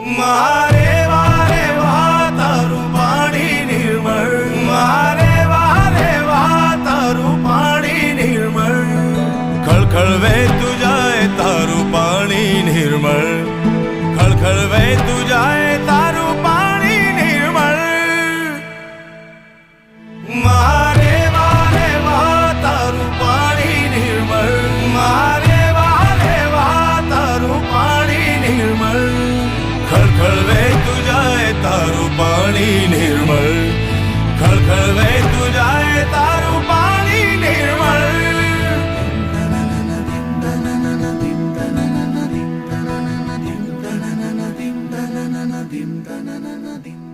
મારે વારે વાહ તારું પાણી નિર્મળ, મારે વારે વાહ તારું પાણી નિર્મળ, ખળખળ વહેતું જાય તારું પાણી નિર્મળ, ખળખળ વહેતું જાય તારું પાણી નિર્મળ. મારે વારે વાહ તારું પાણી નિર્મળ, મારે વારે વાહ તારું પાણી નિર્મળ, ખળખળ વહેતું જાય તારું પાણી નિર્મળ, ખળખળ વહેતું જાય તારું પાણી નિર્મળ. Dim